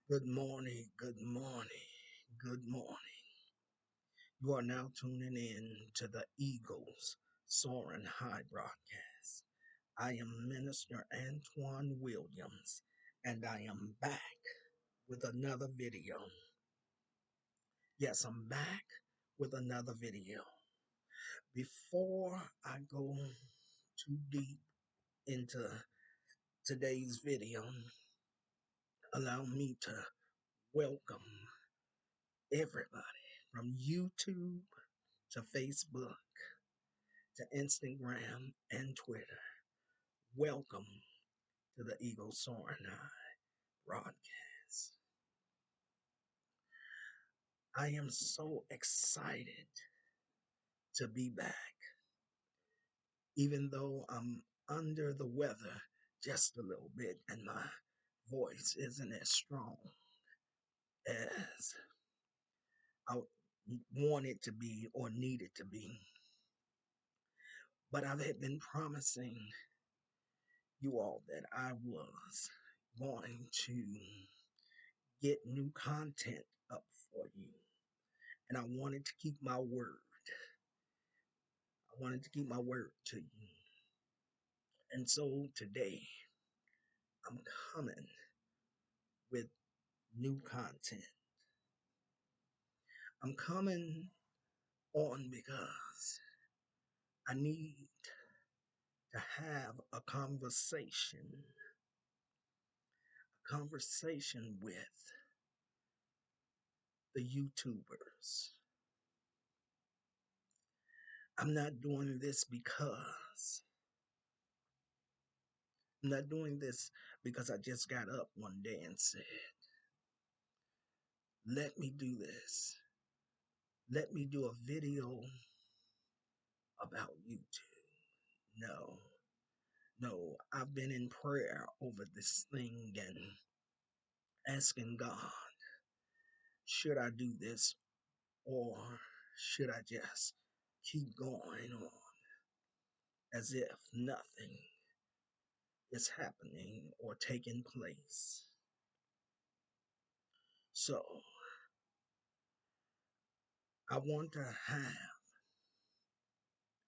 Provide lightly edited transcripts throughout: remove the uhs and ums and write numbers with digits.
Good morning, good morning, good morning. You are now tuning in to the Eagles Soaring High broadcast. I am Minister Antoine Williams, and I am back with another video. Yes, I'm back with another video. Before I go too deep into today's video, allow me to welcome everybody from YouTube to Facebook to Instagram and Twitter. Welcome to the Eagle Soaring High broadcast. I am so excited to be back, even though I'm under the weather just a little bit and my voice isn't as strong as I want it to be or need it to be. But I've been promising you all that I was going to get new content up for you. And I wanted to keep my word. I wanted to keep my word to you. And so today I'm coming with new content. I'm coming on because I need to have a conversation with the YouTubers. I'm not doing this because I'm not doing this because I just got up one day and said, let me do this. Let me do a video about YouTube. No, no, I've been in prayer over this thing and asking God, should I do this or should I just keep going on as if nothing is happening or taking place? So I want to have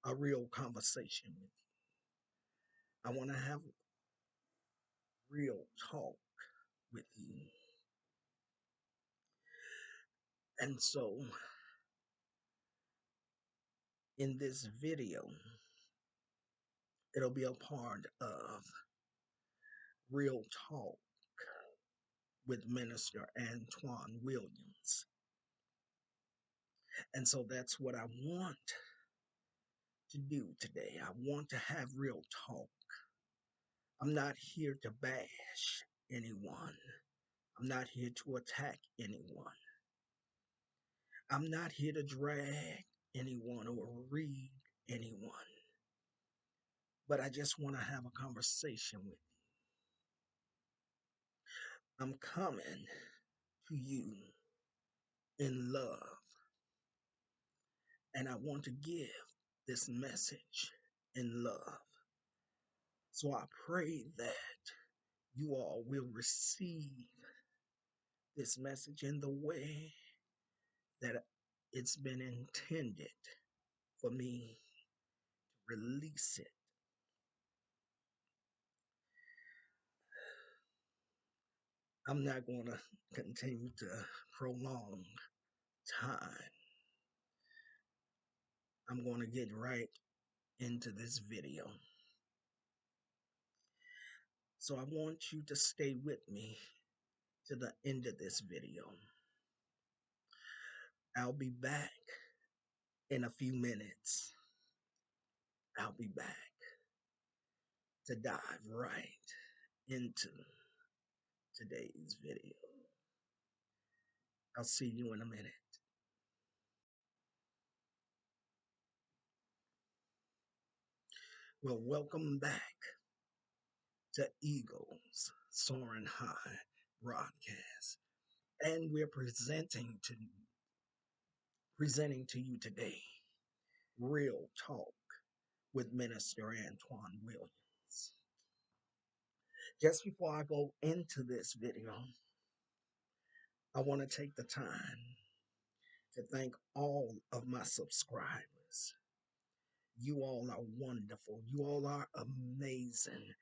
a real conversation with you. I want to have real talk with you. And so in this video, it'll be a part of Real Talk with Minister Antoine Williams. And so that's what I want to do today. I want to have real talk. I'm not here to bash anyone. I'm not here to attack anyone. I'm not here to drag anyone or read anyone. But I just want to have a conversation with you. I'm coming to you in love. And I want to give this message in love. So I pray that you all will receive this message in the way that it's been intended for me to release it. I'm not going to continue to prolong time. I'm going to get right into this video. So I want you to stay with me to the end of this video. I'll be back in a few minutes. I'll be back to dive right into today's video. I'll see you in a minute. Well, welcome back to Eagles Soaring High broadcast. And we're presenting to you today Real Talk with Minister Antoine Williams. Just before I go into this video, I want to take the time to thank all of my subscribers. You all are wonderful. You all are amazing.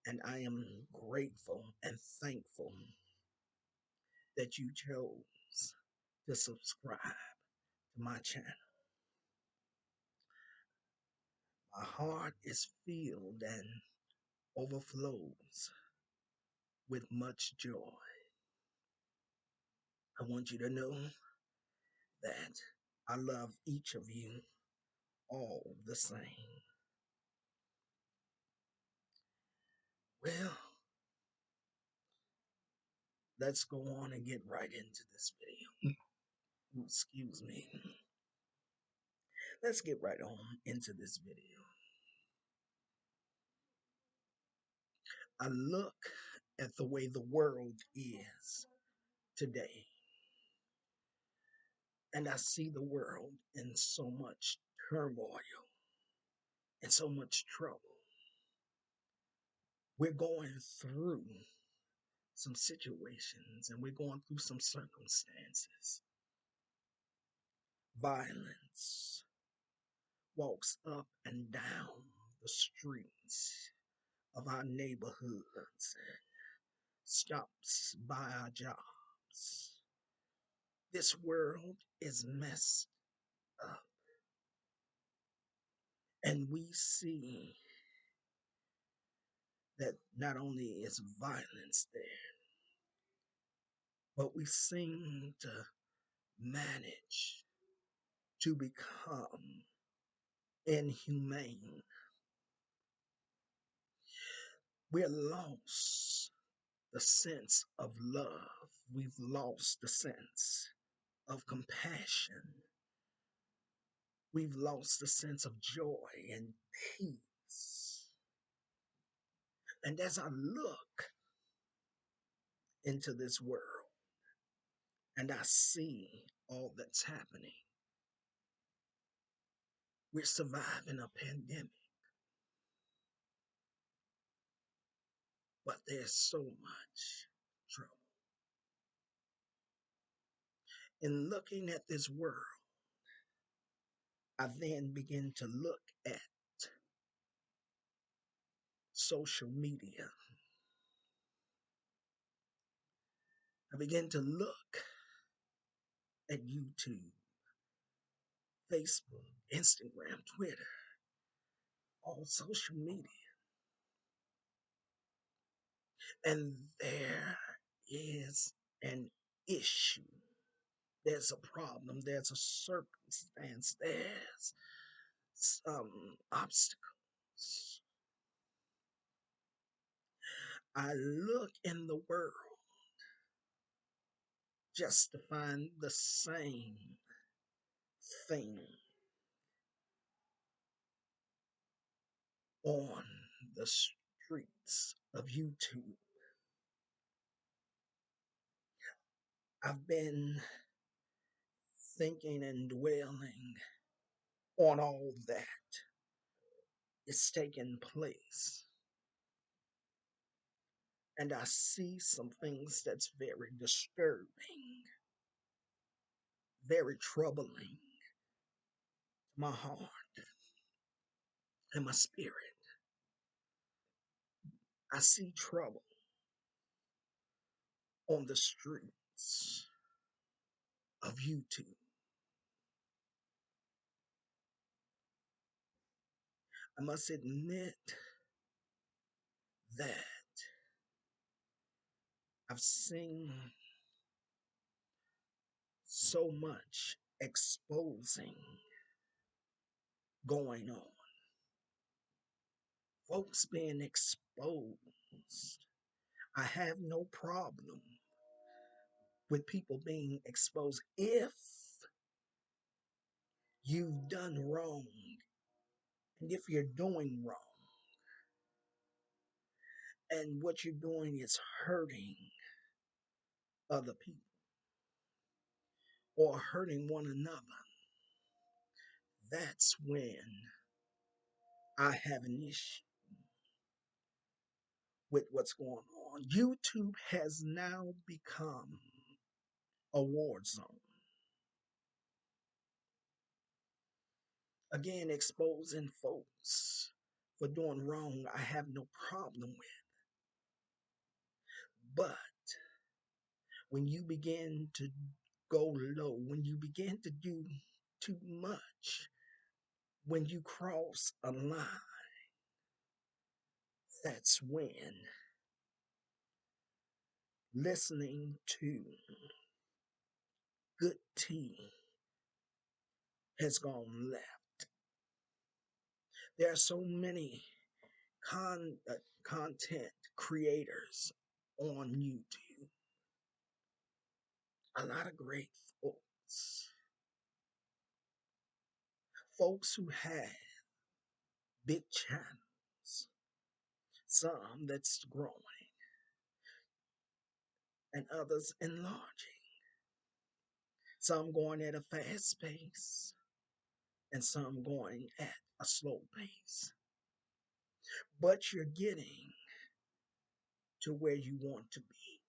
And I am grateful and thankful that you chose to subscribe to my channel. My heart is filled and overflows with much joy. I want you to know that I love each of you all the same. Well, let's go on and get right into this video. Excuse me. Let's get right on into this video. I look at the way the world is today, and I see the world in so much turmoil and so much trouble. We're going through some situations and we're going through some circumstances. Violence walks up and down the streets of our neighborhoods and stops by our jobs. This world is messed up, and we see that not only is violence there, but we seem to manage to become inhumane. We're lost the sense of love. We've lost the sense of compassion. We've lost the sense of joy and peace. And as I look into this world and I see all that's happening, we're surviving a pandemic, but there's so much trouble. In looking at this world, I then begin to look at social media. I begin to look at YouTube, Facebook, Instagram, Twitter, all social media. And there is an issue. There's a problem. There's a circumstance. There's some obstacles. I look in the world just to find the same thing on the streets of YouTube. I've been thinking and dwelling on all that is taking place. And I see some things that's very disturbing, very troubling to my heart and my spirit. I see trouble on the streets of YouTube. I must admit that I've seen so much exposing going on. Folks being exposed. I have no problem with people being exposed if you've done wrong and if you're doing wrong and what you're doing is hurting other people or hurting one another. That's when I have an issue with what's going on. YouTube has now become a war zone. Again, exposing folks for doing wrong, I have no problem with. But when you begin to go low, when you begin to do too much, when you cross a line, that's when listening to good tea has gone left. There are so many con- uh, content creators on YouTube, a lot of great folks, folks who have big channels, some that's growing and others enlarging, some going at a fast pace and some going at a slow pace. But you're getting to where you want to be.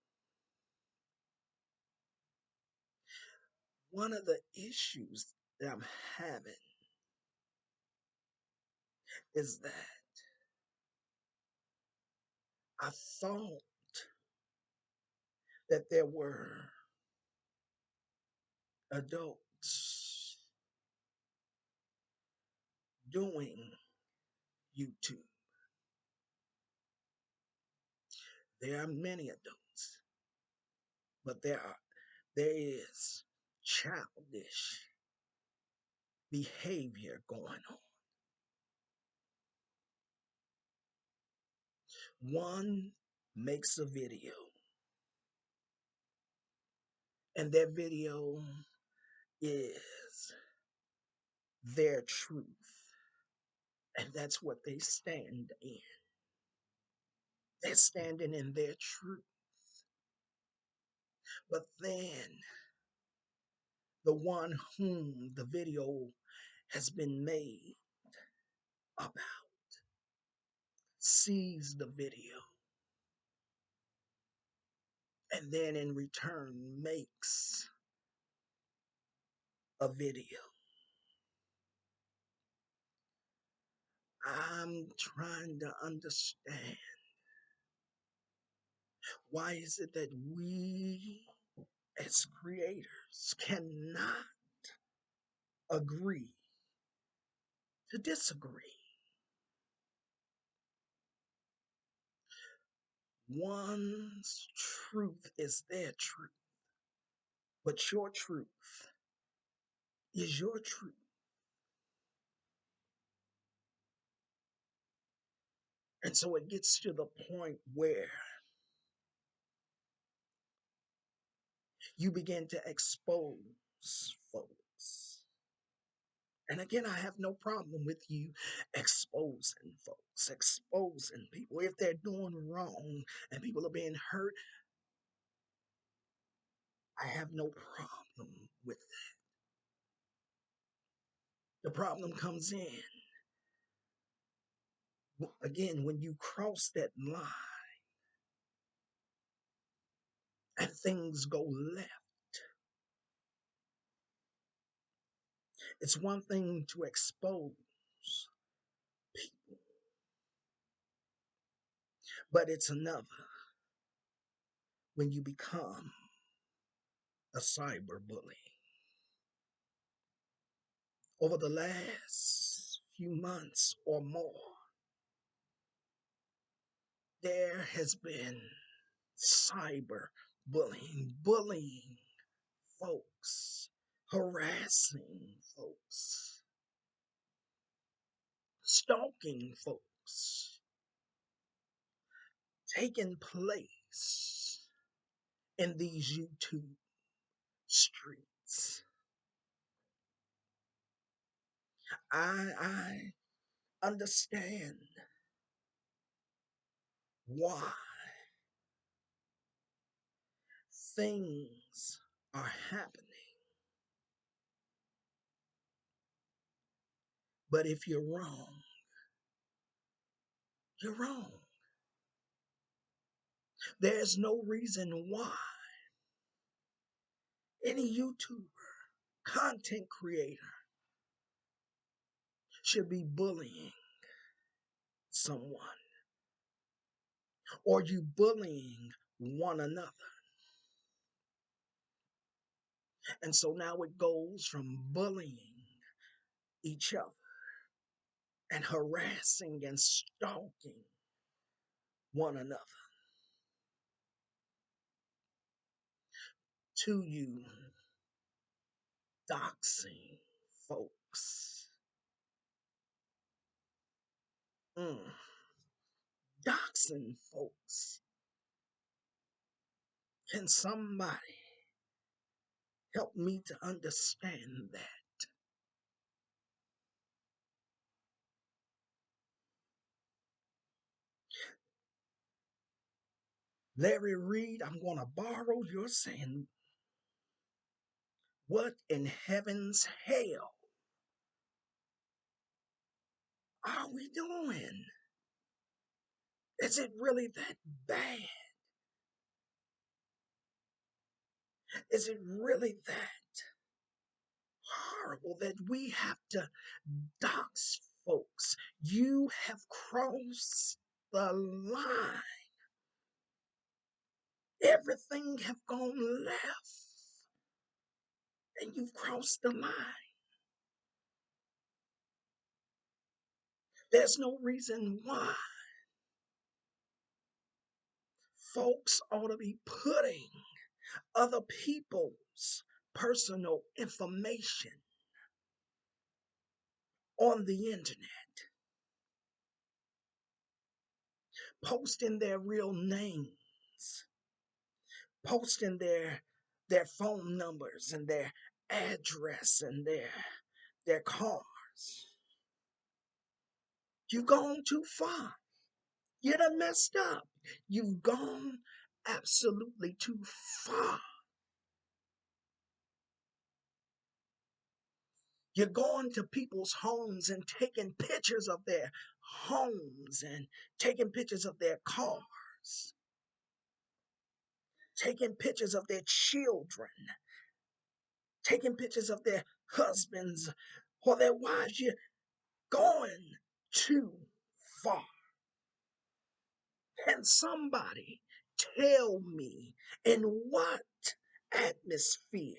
One of the issues that I'm having is that I thought that there were adults doing YouTube. There are many adults, but there is childish behavior going on. One makes a video, and that video is their truth, and that's what they stand in. They're standing in their truth. But then the one whom the video has been made about sees the video and then in return makes a video. I'm trying to understand, why is it that we as creators cannot agree to disagree? One's truth is their truth, but your truth is your truth. And so it gets to the point where you begin to expose folks. And again, I have no problem with you exposing folks, exposing people. If they're doing wrong and people are being hurt, I have no problem with that. The problem comes in, again, when you cross that line and things go left. It's one thing to expose people, but it's another when you become a cyber bully. Over the last few months or more, there has been cyber bullying folks, harassing folks, stalking folks, taking place in these YouTube streets. I understand why things are happening. But if you're wrong, you're wrong. There's no reason why Any YouTuber, content creator should be bullying someone, or you bullying one another. And so now it goes from bullying each other and harassing and stalking one another to you doxing folks. Mm, doxing folks. Can somebody help me to understand that? Larry Reed, I'm going to borrow your saying. What in heaven's hell are we doing? Is it really that bad? Is it really that horrible that we have to dox folks? You have crossed the line. Everything have gone left and you've crossed the line. There's no reason why folks ought to be putting other people's personal information on the internet, posting their real names, posting their phone numbers and their address and their cars. You've gone too far. You done messed up. You've gone absolutely too far. You're going to people's homes and taking pictures of their homes and taking pictures of their cars, taking pictures of their children, taking pictures of their husbands or their wives. You're going too far. Can somebody tell me in what atmosphere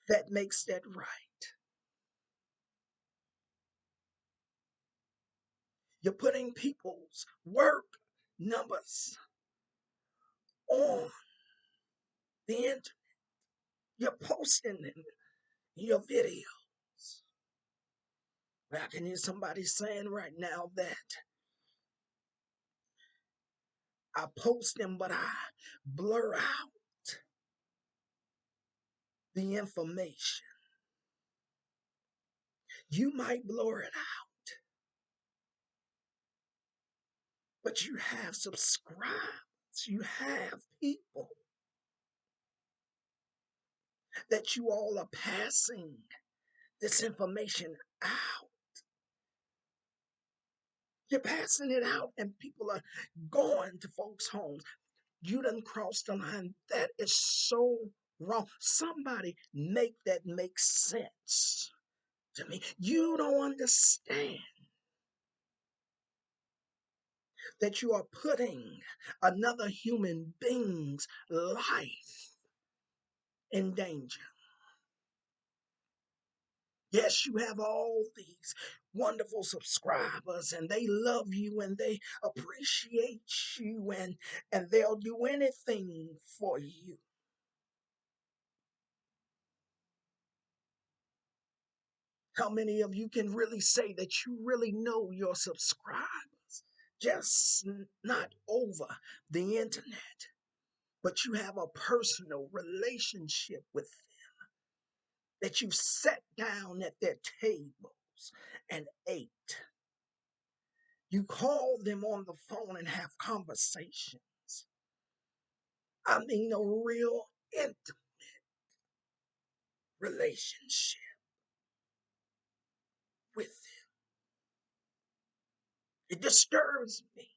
that makes that right? You're putting people's work numbers on the internet. You're posting them in your videos. I can hear somebody saying right now that I post them, but I blur out the information. You might blur it out, but you have subscribers. You have people that you all are passing this information out. You're passing it out, and people are going to folks' homes. You done crossed the line. That is so wrong. Somebody make that make sense to me. You don't understand that you are putting another human being's life in danger. Yes, you have all these wonderful subscribers and they love you and they appreciate you and they'll do anything for you. How many of you can really say that you really know your subscribers? Just not over the internet, but you have a personal relationship with them, that you sat down at their tables and ate. You call them on the phone and have conversations. I mean, a real intimate relationship with them. It disturbs me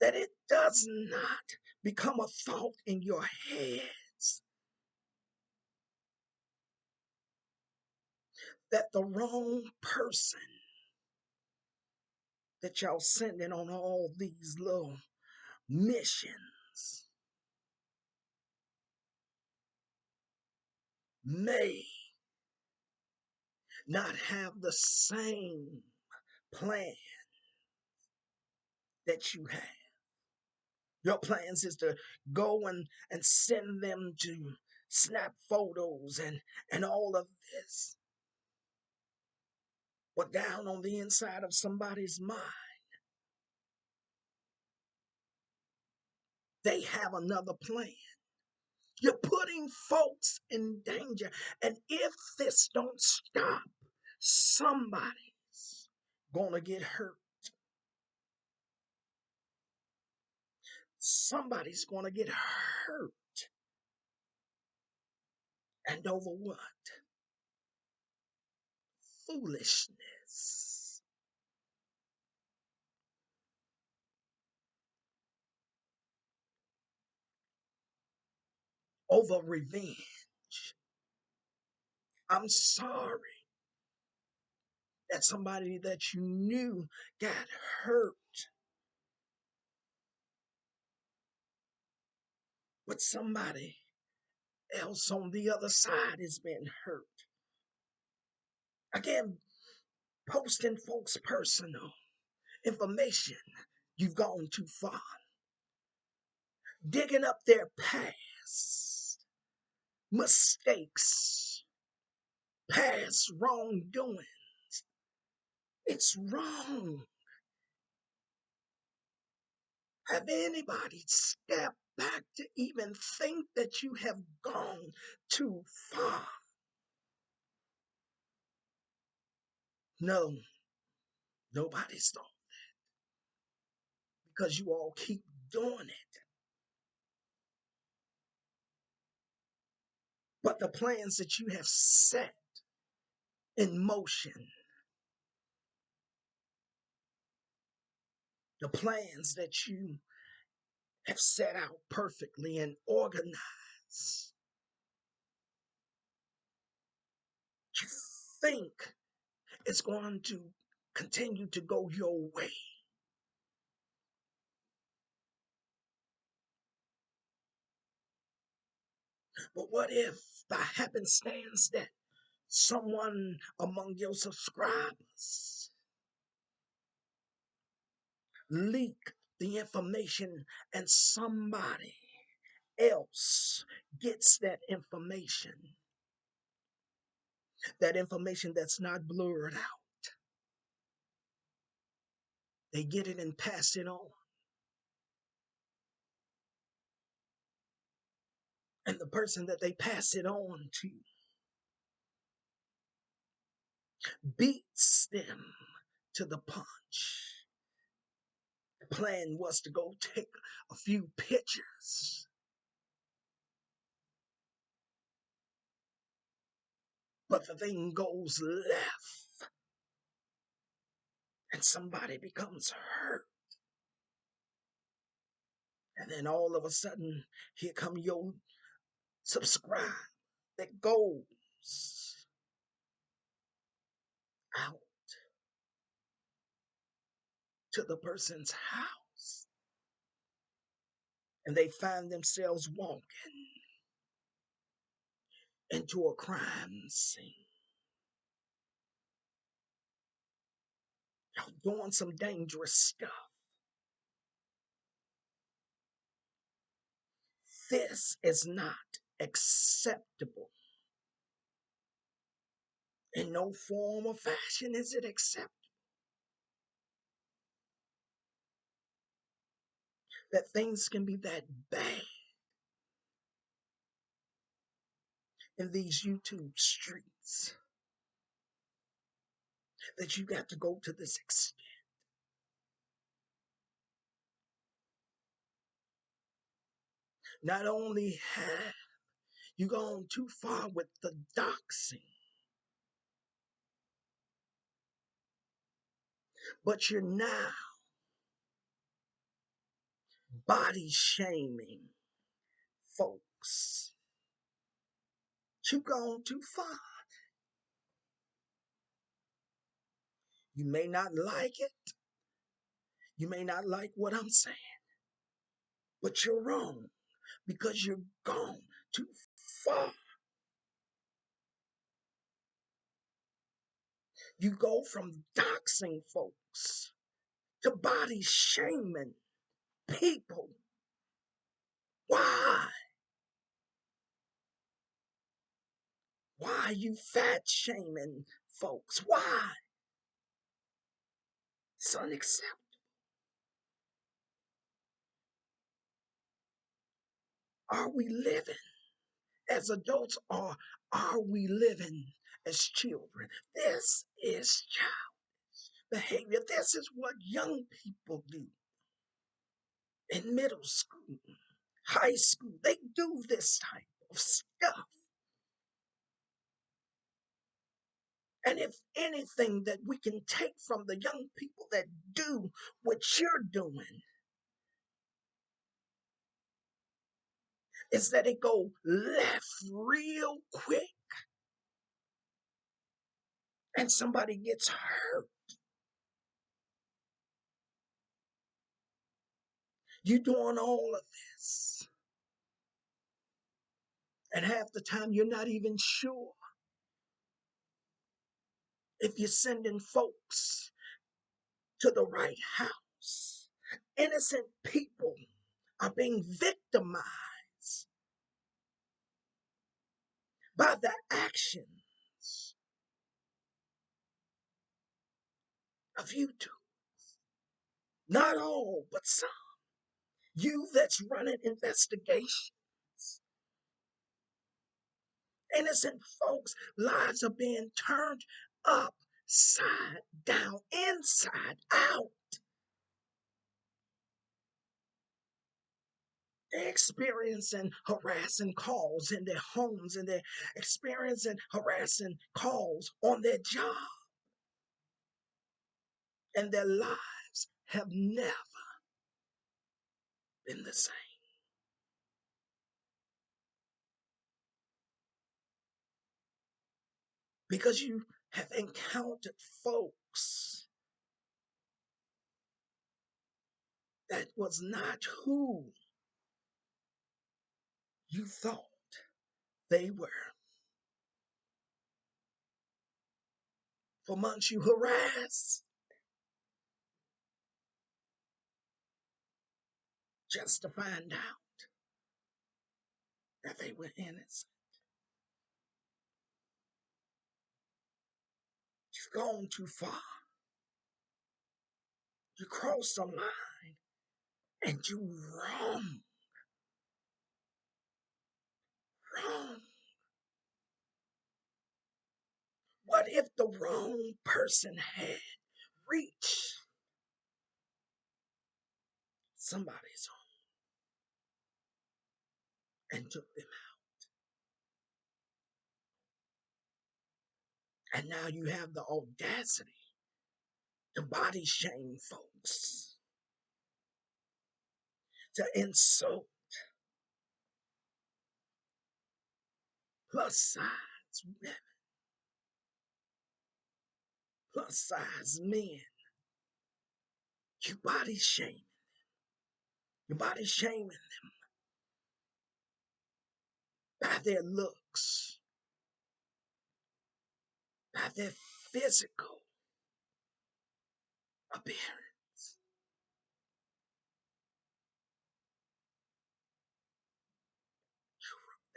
that it does not become a thought in your heads that the wrong person that y'all sending on all these little missions may not have the same plan that you have. Your plans is to go and send them to snap photos and all of this. But down on the inside of somebody's mind, they have another plan. You're putting folks in danger. And if this don't stop, somebody's gonna get hurt. Somebody's gonna get hurt. And over what? Foolishness. Over revenge. I'm sorry that somebody that you knew got hurt, but somebody else on the other side has been hurt. Again, posting folks' personal information, you've gone too far. Digging up their past mistakes, past wrongdoing. It's wrong. Have anybody stepped back to even think that you have gone too far? No, nobody's thought, because you all keep doing it. But the plans that you have set in motion, the plans that you have set out perfectly and organized, you think it's going to continue to go your way. But what if, by happenstance, that someone among your subscribers leak the information and somebody else gets that information that's not blurred out? They get it and pass it on. And the person that they pass it on to beats them to the punch. The plan was to go take a few pictures, but the thing goes left and somebody becomes hurt. And then all of a sudden, here come your subscribe that goes out to the person's house, and they find themselves walking into a crime scene. Y'all doing some dangerous stuff. This is not acceptable. In no form or fashion is it acceptable that things can be that bad in these YouTube streets, that you got to go to this extent. Not only have you gone too far with the doxing, but you're now body shaming folks. You've gone too far. You may not like it. You may not like what I'm saying, but you're wrong because you're gone too far. You go from doxing folks to body shaming people. Why? Why you fat shaming folks? Why? It's unacceptable. Are we living as adults or are we living as children? This is child behavior. This is what young people do in middle school, high school. They do this type of stuff. And if anything that we can take from the young people that do what you're doing is that it go left real quick and somebody gets hurt. You doing all of this. And half the time you're not even sure if you're sending folks to the right house. Innocent people are being victimized by the actions of you two. Not all, but some. You that's running investigations. Innocent folks' lives are being turned upside down, inside out. They're experiencing harassing calls in their homes and they're experiencing harassing calls on their job. And their lives have never been the same. Because you have encountered folks that was not who you thought they were. For months you harassed just to find out that they were innocent. You've gone too far. You crossed the line and you wrong. Wrong. What if the wrong person had reached somebody's home and took them out? And now you have the audacity to body shame folks, to insult plus size women, plus size men. You body shaming. You body shaming them by their looks, by their physical appearance.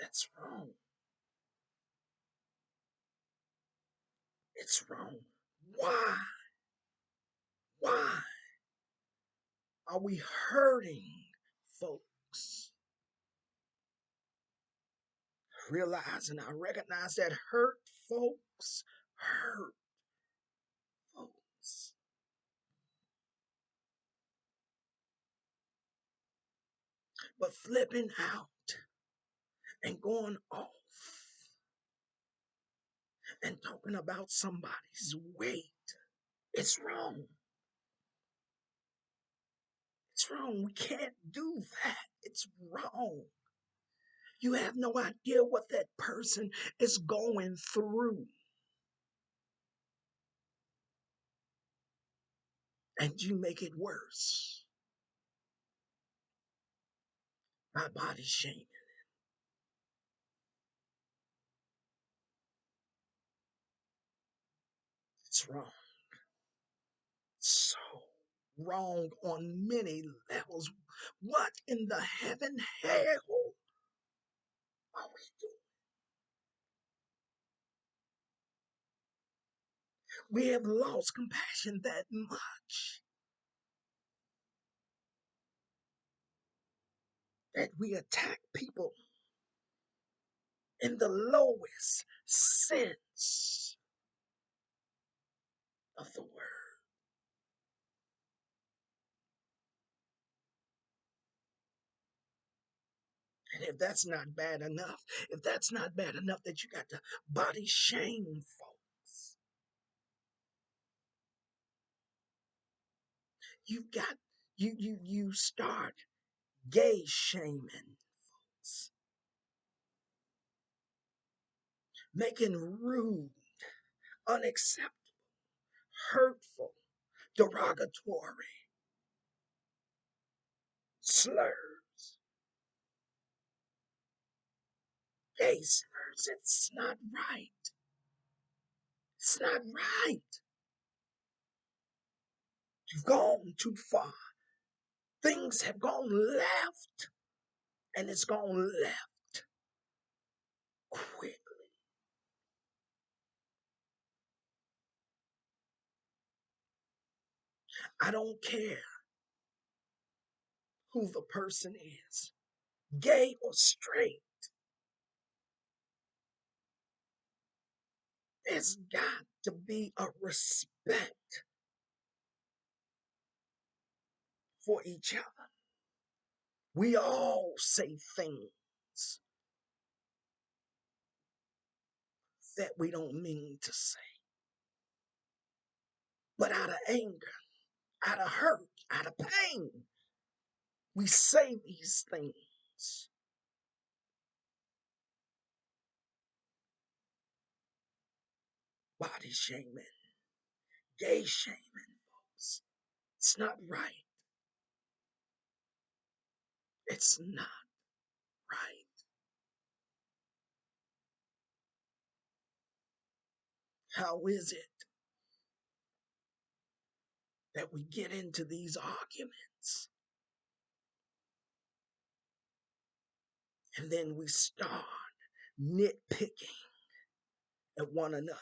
That's wrong. It's wrong. Why? Why are we hurting folks? Realizing I recognize that hurt folks hurt folks. But flipping out and going off and talking about somebody's weight, it's wrong. It's It's wrong. We can't do that. It's wrong. You have no idea what that person is going through. And you make it worse by body shaming. It's wrong. So wrong on many levels. What in the heaven hell are we doing? We have lost compassion that much that we attack people in the lowest sense of the word. And if that's not bad enough, if that's not bad enough that you got to body shame folks, you've got you start gay shaming folks, making rude, unacceptable, hurtful, derogatory slurs, gay slurs. It's not right. It's not right. You've gone too far. Things have gone left, and it's gone left quickly. I don't care who the person is, gay or straight. There's got to be a respect for each other. We all say things that we don't mean to say, but out of anger, out of hurt, out of pain, we say these things. Body shaming, gay shaming, folks. It's not right. It's not right. How is it that we get into these arguments and then we start nitpicking at one another,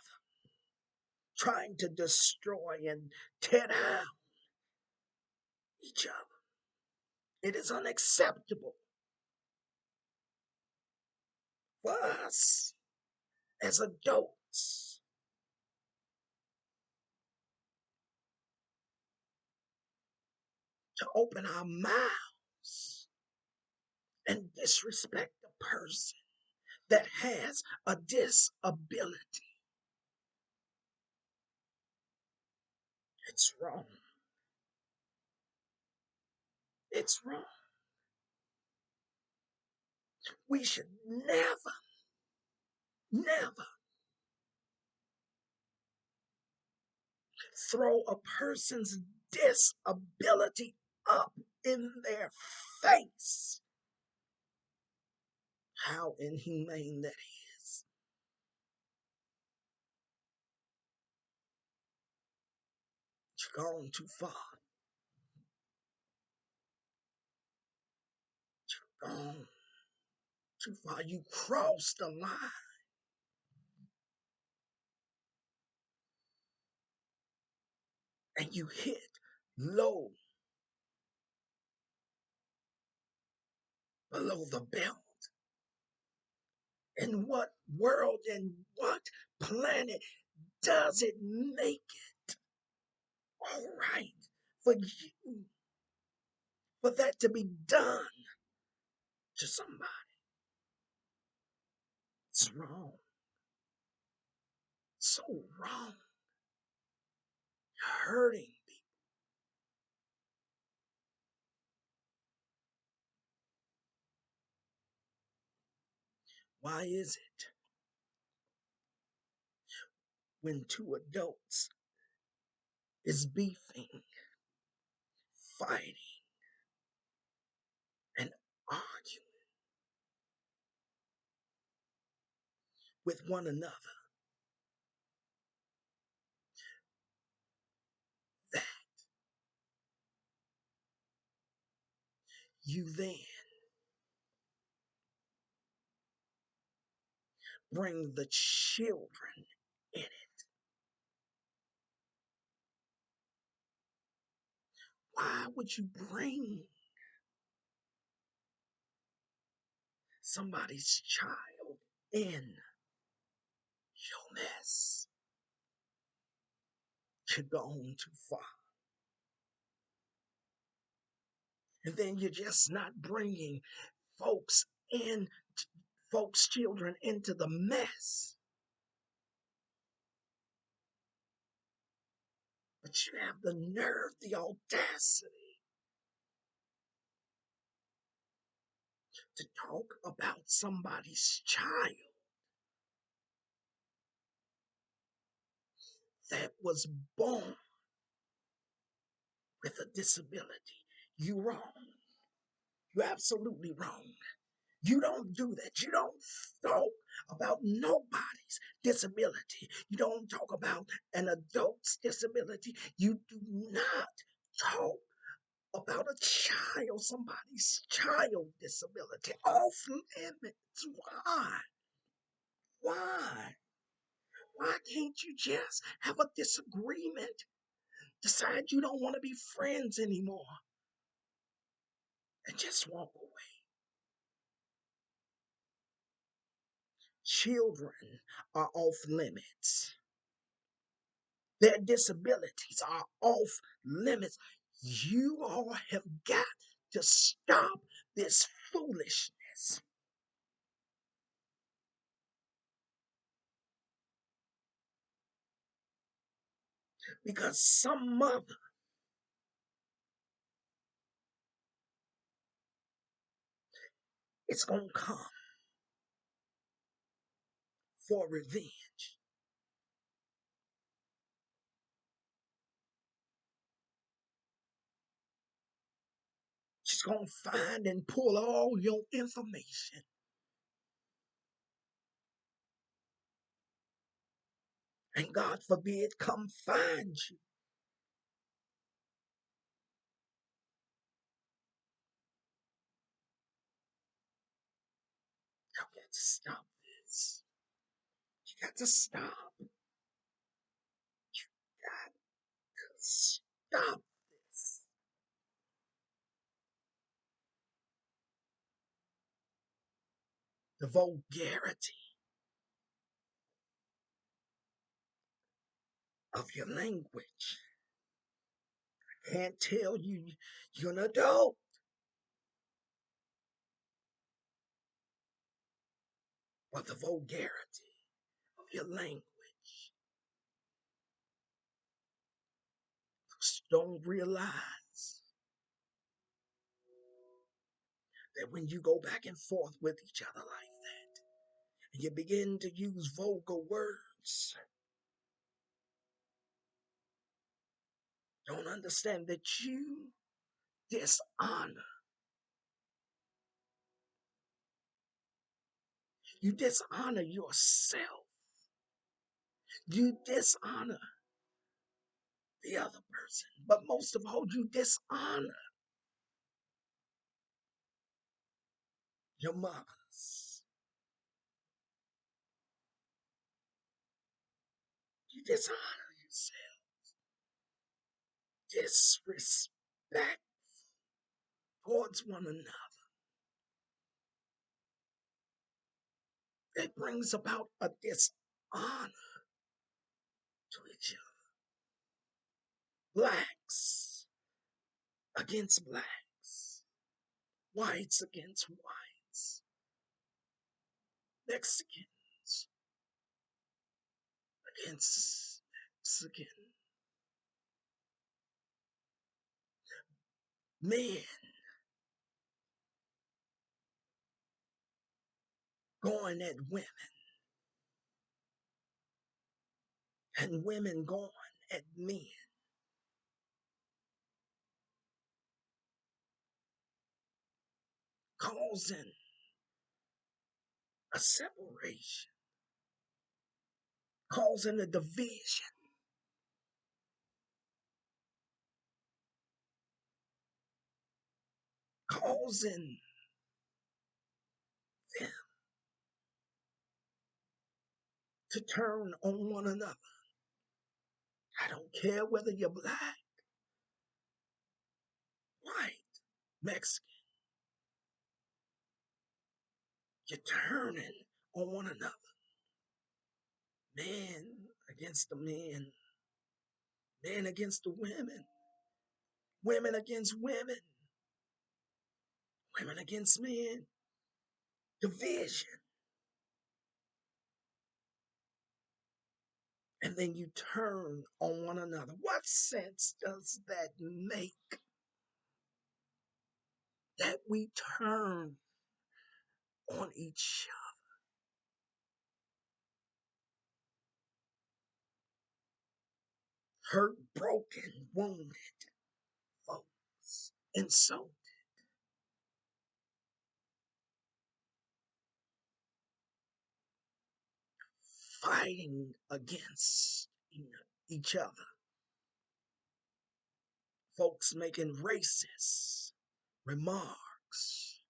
trying to destroy and tear down each other? It is unacceptable for us as adults to open our mouths and disrespect a person that has a disability. It's wrong. It's wrong. We should never, never throw a person's disability up in their face. How inhumane that is. You've gone too far. You've gone too far. You crossed the line and you hit low below the belt. In what world and what planet does it make it all right for you, for that to be done to somebody? It's wrong. So wrong. You're hurting people. Why is it when two adults is beefing, fighting, and arguing with one another, that you then bring the children in it? Why would you bring somebody's child in your mess? You're gone too far. And then you're just not bringing folks in, folks' children into the mess. But you have the nerve, the audacity to talk about somebody's child that was born with a disability. You wrong. You're absolutely wrong. You don't do that. You don't talk about nobody's disability. You don't talk about an adult's disability. You do not talk about a child, somebody's child disability. Off limits. Why? Why? Why can't you just have a disagreement? Decide you don't want to be friends anymore and just walk away. Children are off limits. Their disabilities are off limits. You all have got to stop this foolishness. Because some mother is going to come for revenge. She's going to find and pull all your information. And God forbid, come find you. You got to stop this. You got to stop. You got to stop this. The vulgarity of your language. I can't tell you you're an adult. But the vulgarity of your language. Don't realize that when you go back and forth with each other like that, and you begin to use vulgar words, don't understand that you dishonor. You dishonor yourself. You dishonor the other person. But most of all, you dishonor your mothers. You dishonor yourself. Disrespect towards one another. It brings about a dishonor to each other. Blacks against blacks. Whites against whites. Mexicans against Mexican. Men going at women and women going at men, causing a separation, causing a division, causing them to turn on one another. I don't care whether you're black, white, Mexican, you're turning on one another. Men against the men, men against the women, women against women, women against men, division. And then you turn on one another. What sense does that make that we turn on each other? Hurt, broken, wounded folks, insulted, fighting against each other, folks making racist remarks,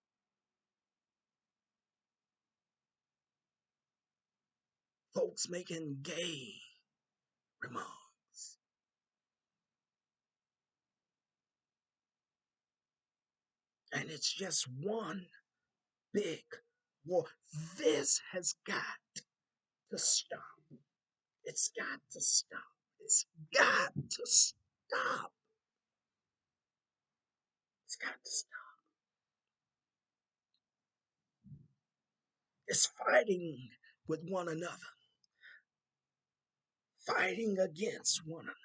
folks making gay remarks. And it's just one big war. This has got to stop. It's got to stop. It's got to stop. It's got to stop. It's fighting with one another, fighting against one another.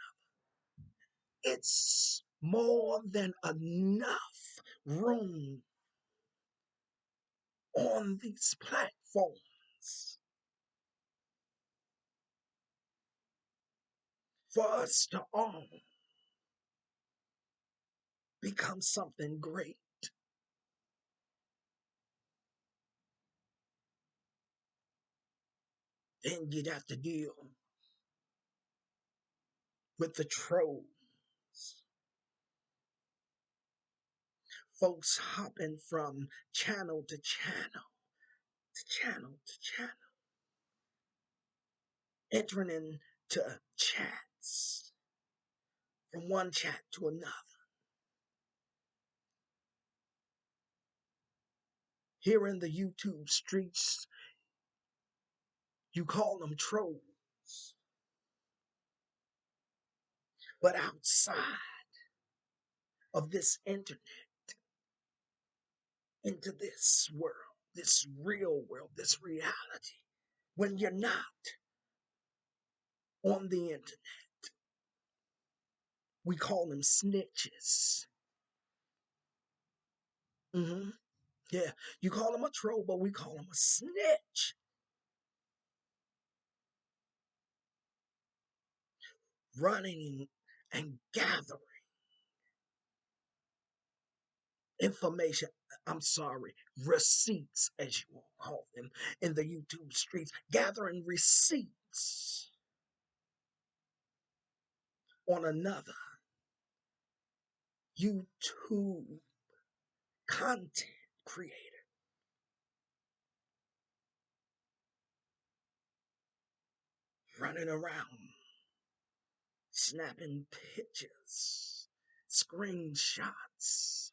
It's more than enough room on these platforms for us to all become something great. Then you'd have to deal with the trolls, folks hopping from channel to channel to channel to channel, entering into chats from one chat to another. Here in the YouTube streets, you call them trolls, but outside of this internet, into this world, this real world, this reality, when you're not on the internet, we call them snitches. Hmm. Yeah, you call them a troll, but we call them a snitch. Running and gathering information, I'm sorry, receipts, as you will call them in the YouTube streets, gathering receipts on another YouTube content creator, running around, snapping pictures, screenshots,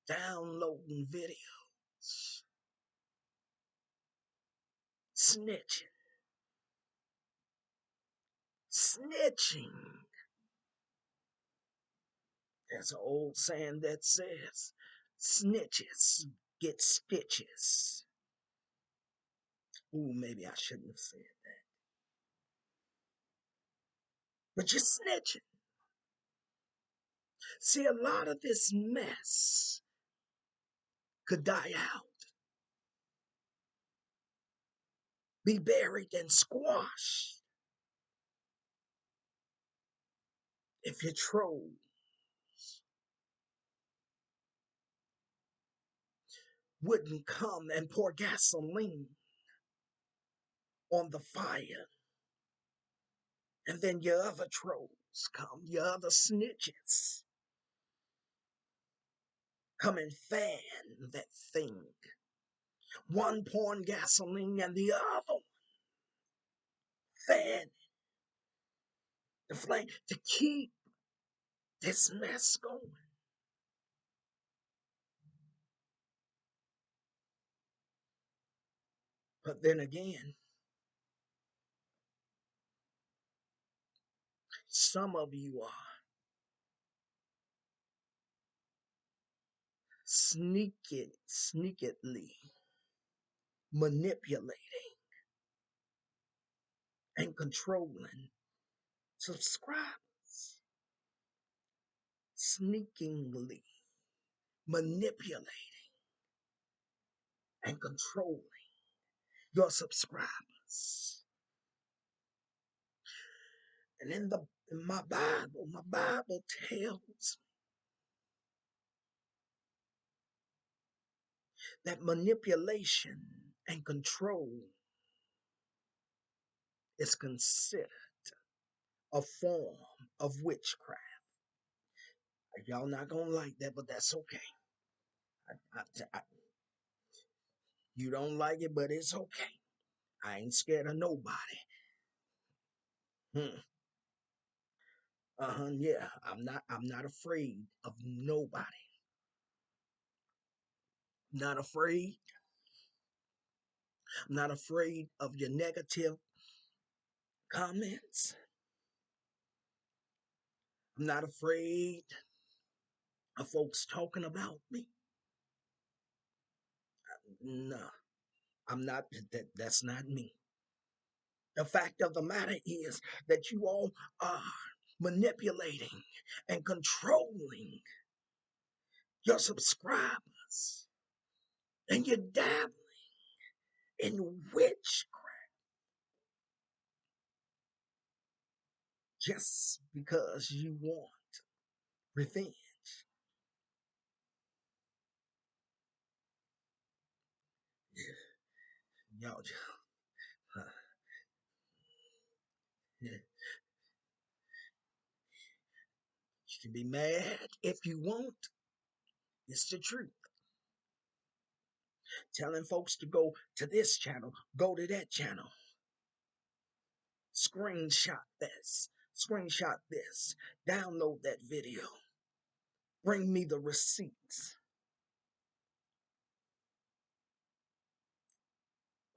downloading videos, snitching, snitching. There's an old saying that says, snitches get stitches. Ooh, maybe I shouldn't have said that. But you're snitching. See, a lot of this mess could die out be buried and squashed if your trolls wouldn't come and pour gasoline on the fire. And then your other trolls come, your other snitches come and fan that thing. One pouring gasoline and the other fan the flame to keep this mess going. But then again, some of you are sneakily manipulating and controlling subscribers, sneakingly manipulating and controlling your subscribers. And in my Bible tells that manipulation and control is considered a form of witchcraft. Y'all not gonna like that, but that's okay. I, I, you don't like it, but it's okay. I ain't scared of nobody. Hmm. Yeah. I'm not afraid of nobody. Not afraid. I'm not afraid of your negative comments. I'm not afraid of folks talking about me. No, I'm not. That's not me. The fact of the matter is that you all are manipulating and controlling your subscribers, and you're dabbling in witchcraft just because you want revenge. Y'all, uh, you can be mad if you want. It's the truth. Telling folks to go to this channel, go to that channel, screenshot this, download that video, bring me the receipts.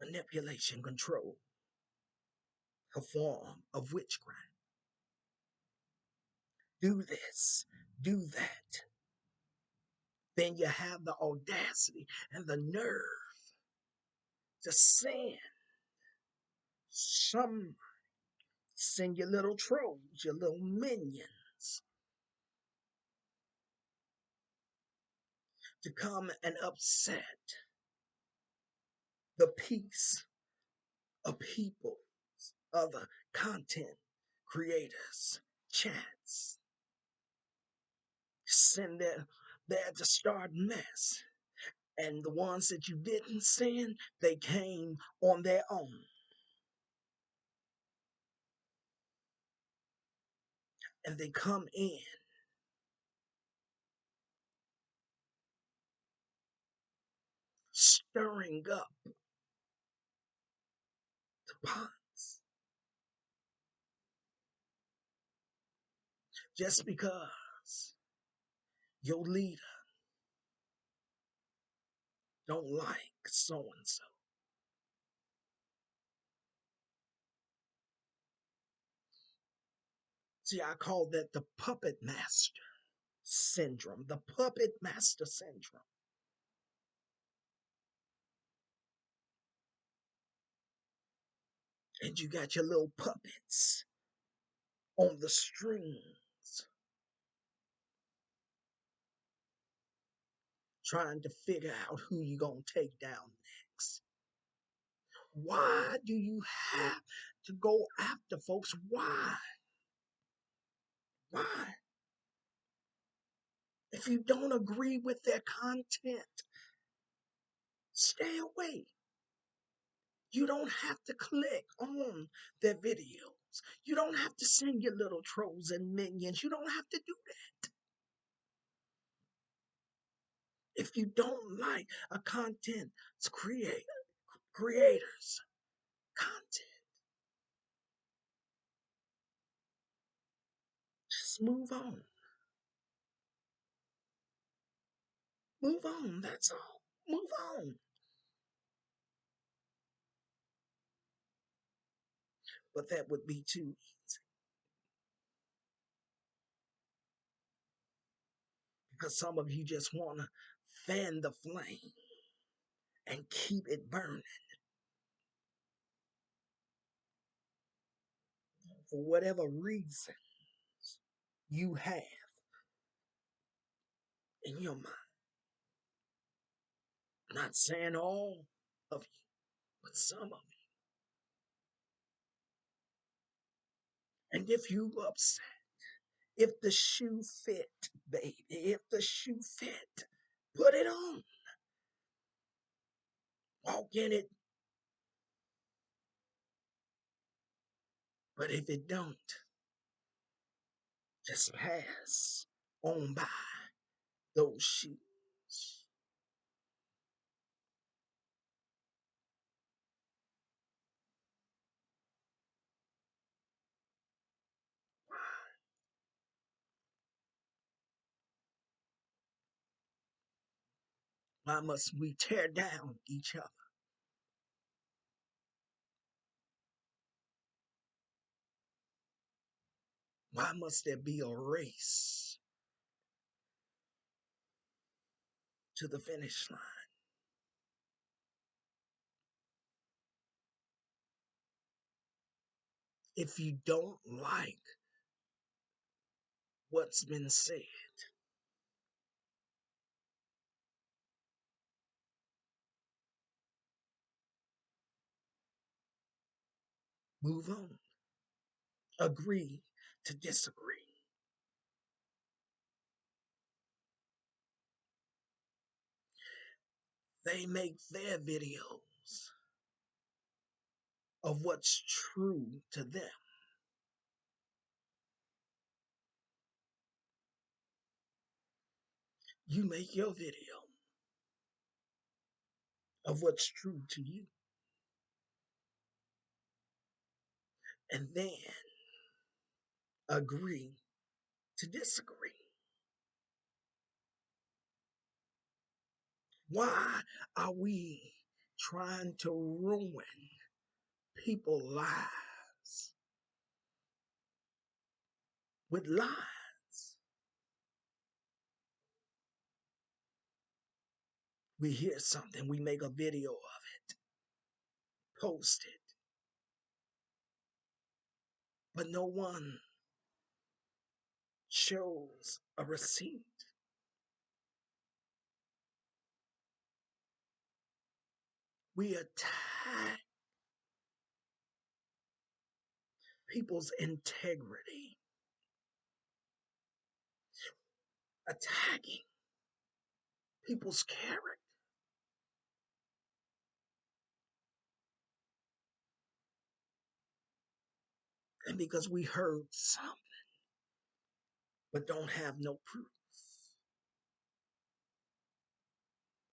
Manipulation, control, a form of witchcraft. Do this, do that. Then you have the audacity and the nerve to some send your little trolls, your little minions, to come and upset the peace of people, other content creators, chats. Send there to start mess. And the ones that you didn't send, they came on their own. And they come in stirring up the pots just because your leader don't like so and so. See, I call that the puppet master syndrome. The puppet master syndrome. And you got your little puppets on the strings trying to figure out who you gonna take down next. Why do you have to go after folks? Why? Why? If you don't agree with their content, stay away. You don't have to click on their videos. You don't have to send your little trolls and minions. You don't have to do that. If you don't like a content creators content, just move on. Move on, that's all. Move on. But that would be too easy because some of you just want to fan the flame and keep it burning for whatever reason you have in your mind. Not saying all of you, but some of you. And if you upset, if the shoe fit, baby, if the shoe fit, put it on. Walk in it. But if it don't, just pass on by those shoes. Why must we tear down each other? Why must there be a race to the finish line? If you don't like what's been said, move on. Agree to disagree. They make their videos of what's true to them. You make your video of what's true to you. And then agree to disagree. Why are we trying to ruin people's lives with lies? We hear something, we make a video of it, post it, but no one shows a receipt. We attack people's integrity, attacking people's character. And because we heard something but don't have no proof,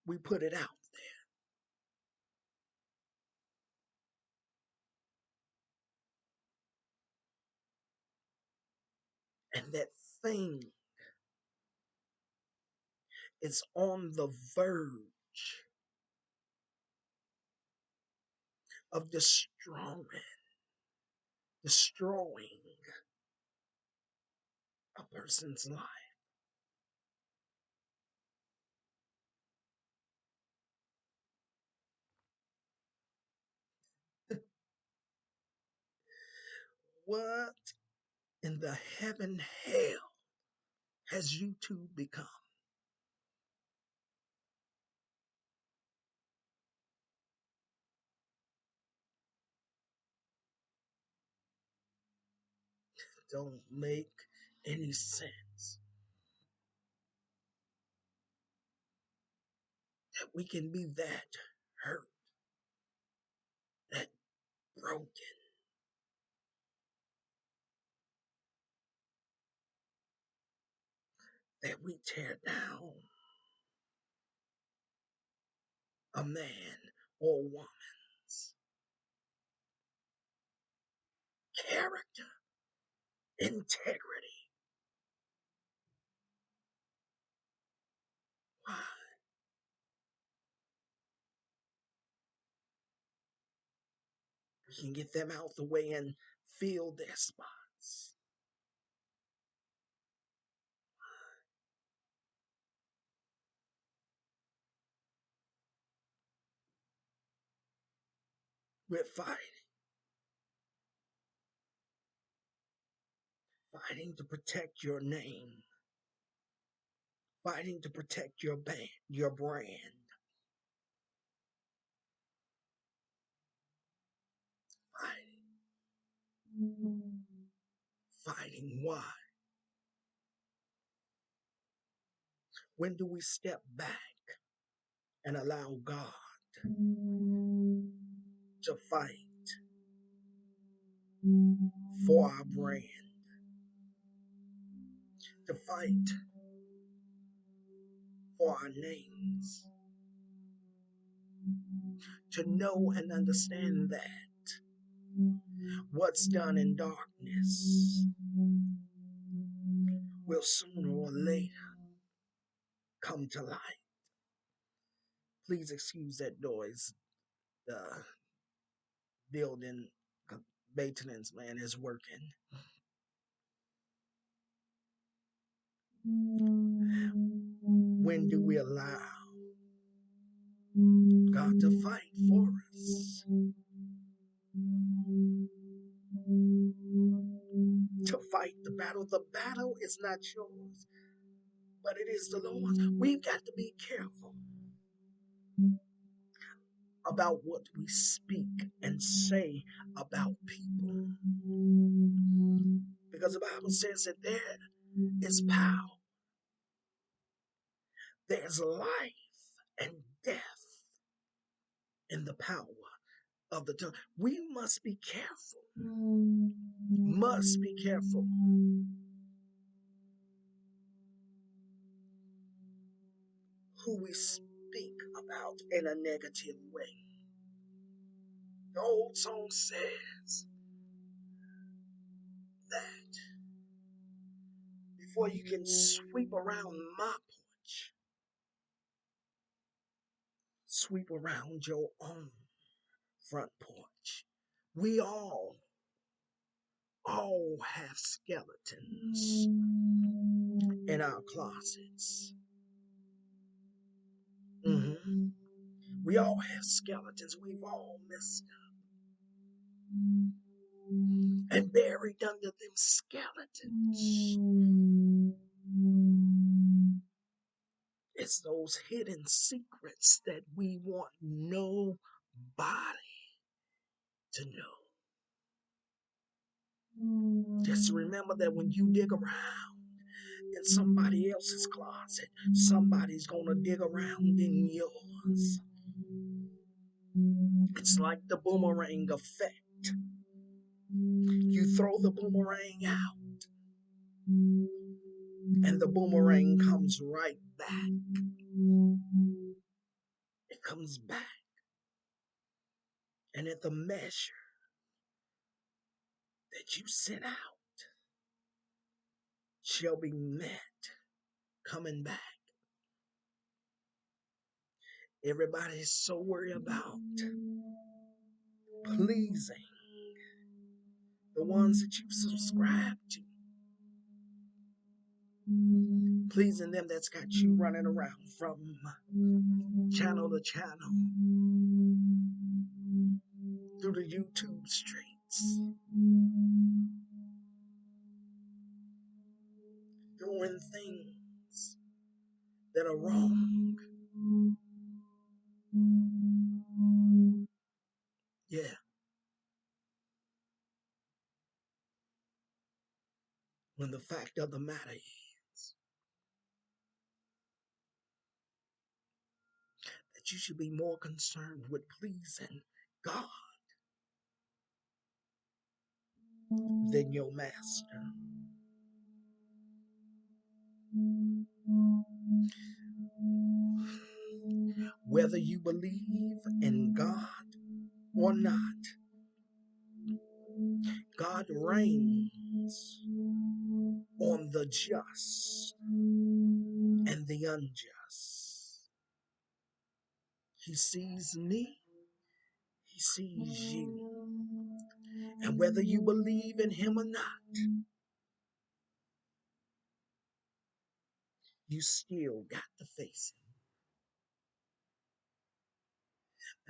we put it out there. And that thing is on the verge of destroying a person's life. What in the heaven hell has YouTube become? don't make any sense. That we can be that hurt, that broken, that we tear down a man or woman's character, integrity. Why? We can get them out the way and fill their spots. We're fighting to protect your name, fighting to protect your brand, fighting why? When do we step back and allow God to fight for our brand, to fight for our names, to know and understand that what's done in darkness will sooner or later come to light. Please excuse that noise. The building maintenance man is working. When do we allow God to fight for us? To fight the battle. The battle is not yours, but it is the Lord's. We've got to be careful about what we speak and say about people. Because the Bible says that there is power, there's life and death in the power of the tongue. We must be careful. Must be careful who we speak about in a negative way. The old song says that before you can sweep around my porch, sweep around your own front porch. We all have skeletons in our closets. Mhm. We all have skeletons. We've all messed up. And buried under them skeletons, it's those hidden secrets that we want nobody to know. Just remember that when you dig around in somebody else's closet, somebody's gonna dig around in yours. It's like the boomerang effect. You throw the boomerang out, and the boomerang comes right back. It comes back, and at the measure that you sent out shall be met coming back. Everybody's so worried about pleasing the ones that you subscribe to, pleasing them that's got you running around from channel to channel through the YouTube streets, doing things that are wrong. Yeah. when the fact of the matter is that you should be more concerned with pleasing God than your master. Whether you believe in God or not, God reigns on the just and the unjust. He sees me, he sees you. And whether you believe in him or not, you still got to face him.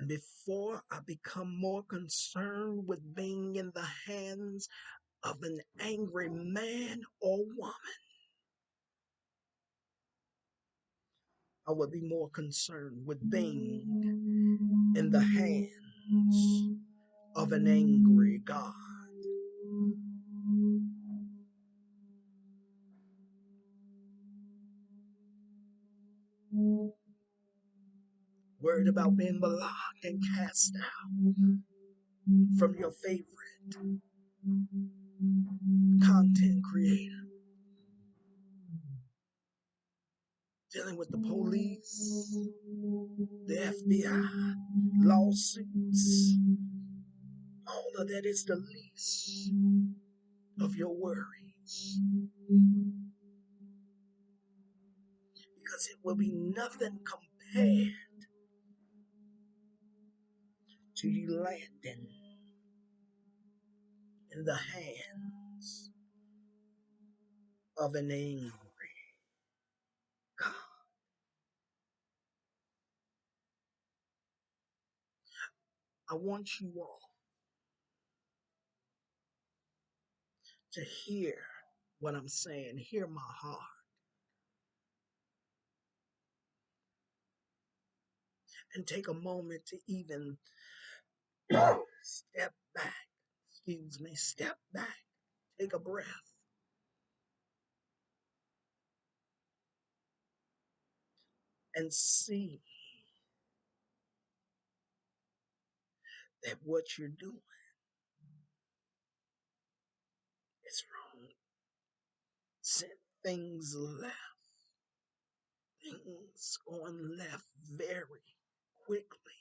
And before I become more concerned with being in the hands of an angry man or woman, I would be more concerned with being in the hands of an angry God. Worried about being blocked and cast out from your favorite content creator. Dealing with the police, the FBI, lawsuits. All of that is the least of your worries. Because it will be nothing compared to you landing in the hands of an angry God. I want you all to hear what I'm saying, hear my heart, and take a moment to even step back, step back, take a breath, and see that what you're doing is wrong. Send things left, things going left very quickly.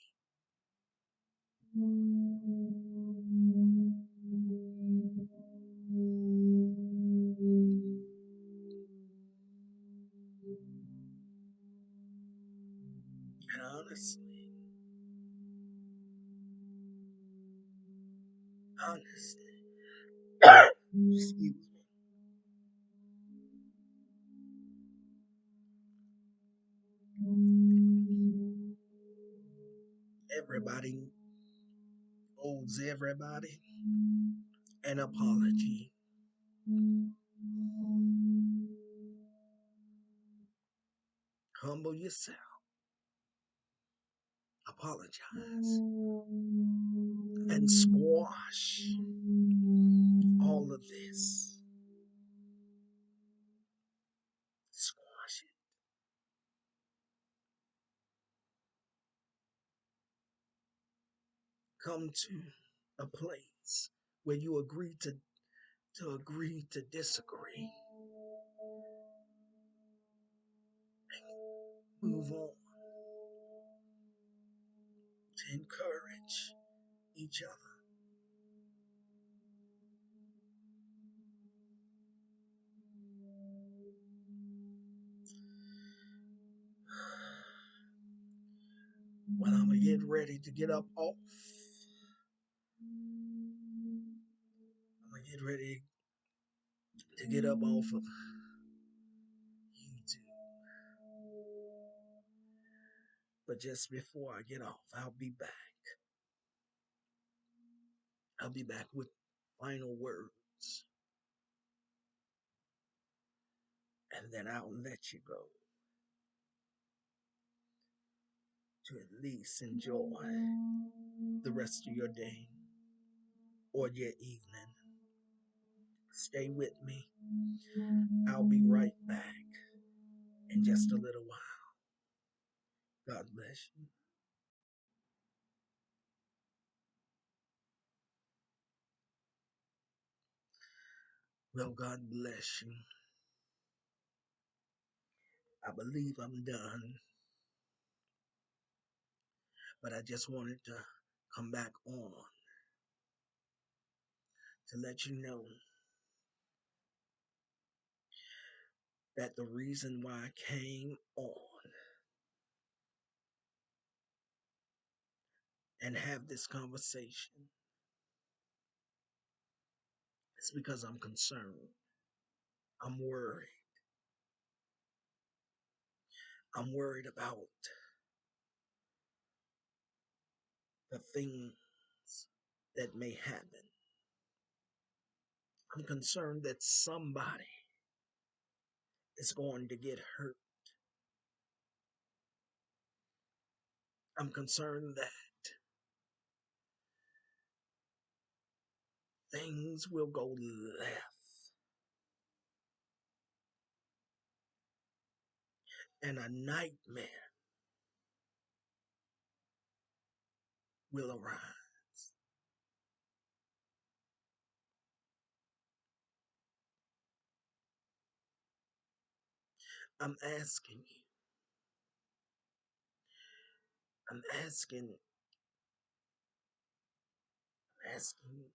And honestly, excuse me, everybody owes everybody an apology. Humble yourself, apologize, and squash all of this. Squash it. Come to a place where you agree to disagree. Move on to encourage each other. When I'm gonna get ready to get up off, I'm gonna get ready to get up off of YouTube. But just before I get off, I'll be back. I'll be back with final words, and then I'll let you go to at least enjoy the rest of your day or your evening. Stay with me. I'll be right back in just a little while. God bless you. Well, God bless you. I believe I'm done, but I just wanted to come back on to let you know that the reason why I came on and have this conversation is because I'm concerned. I'm worried. I'm worried about the things that may happen. I'm concerned that somebody is going to get hurt. I'm concerned that things will go left and a nightmare will arise. I'm asking you, I'm asking you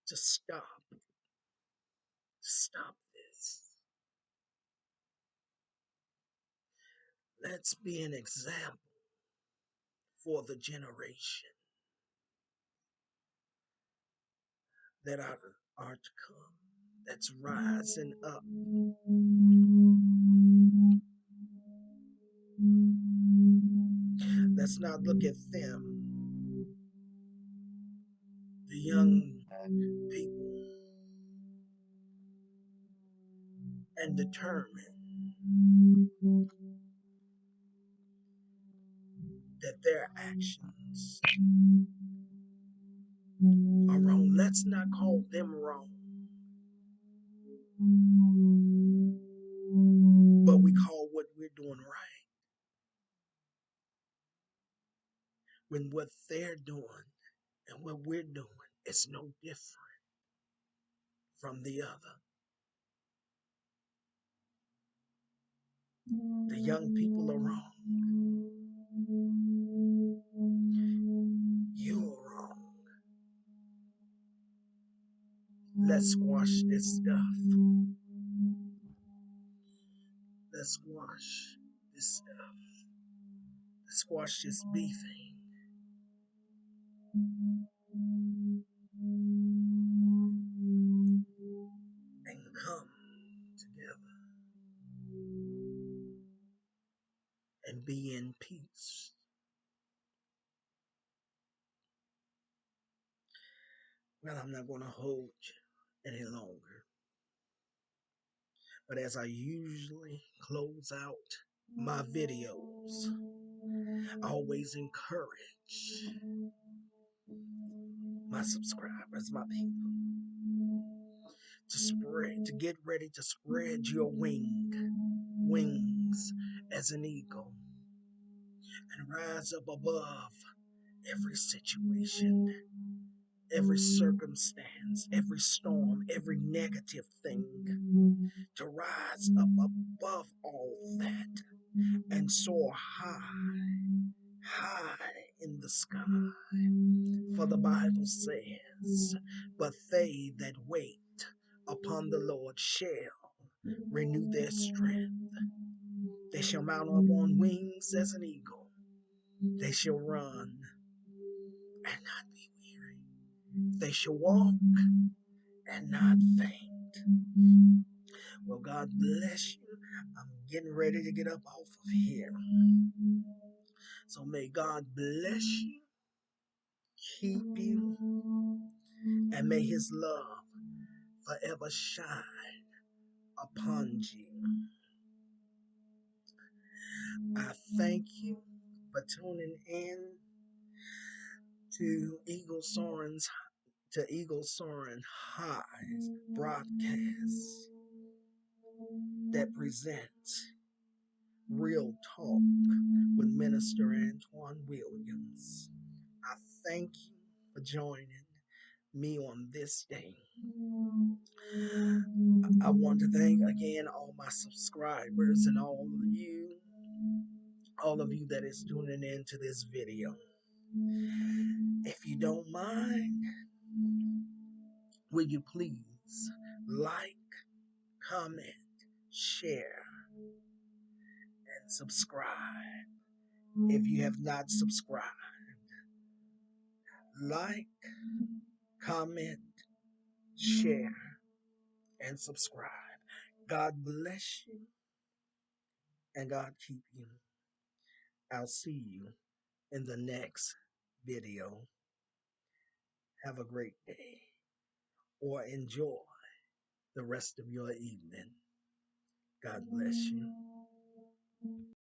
to stop this. Let's be an example for the generation that are to come, that's rising up. Let's not look at them, the young people, and determine that their actions are wrong. Let's not call them wrong, but we call what we're doing right. When what they're doing and what we're doing is no different from the other. The young people are wrong. You're wrong. Let's squash this stuff. Let's squash this stuff. Let's squash this beefing and come together and be in peace. Well, I'm not going to hold you any longer. But as I usually close out my videos, I always encourage my subscribers, my people, to get ready to spread your wings as an eagle and rise up above every situation, every circumstance, every storm, every negative thing, to rise up above all that and soar high in the sky. For the Bible says, but they that wait upon the Lord shall renew their strength. They shall mount up on wings as an eagle. They shall run and not be weary. They shall walk and not faint. Well, God bless you. I'm getting ready to get up off of here. So may God bless you, keep you, and may his love forever shine upon you. I thank you for tuning in to Eagle Soaring's to Eagle Soaring High's broadcast that presents Real Talk with Minister Antoine Williams. I thank you for joining me on this day. I want to thank again all my subscribers and all of you that is tuning in to this video. If you don't mind, will you please like, comment, share, and subscribe if you have not subscribed. Like, comment, share, and subscribe. God bless you and God keep you. I'll see you in the next video. Have a great day or enjoy the rest of your evening. God bless you.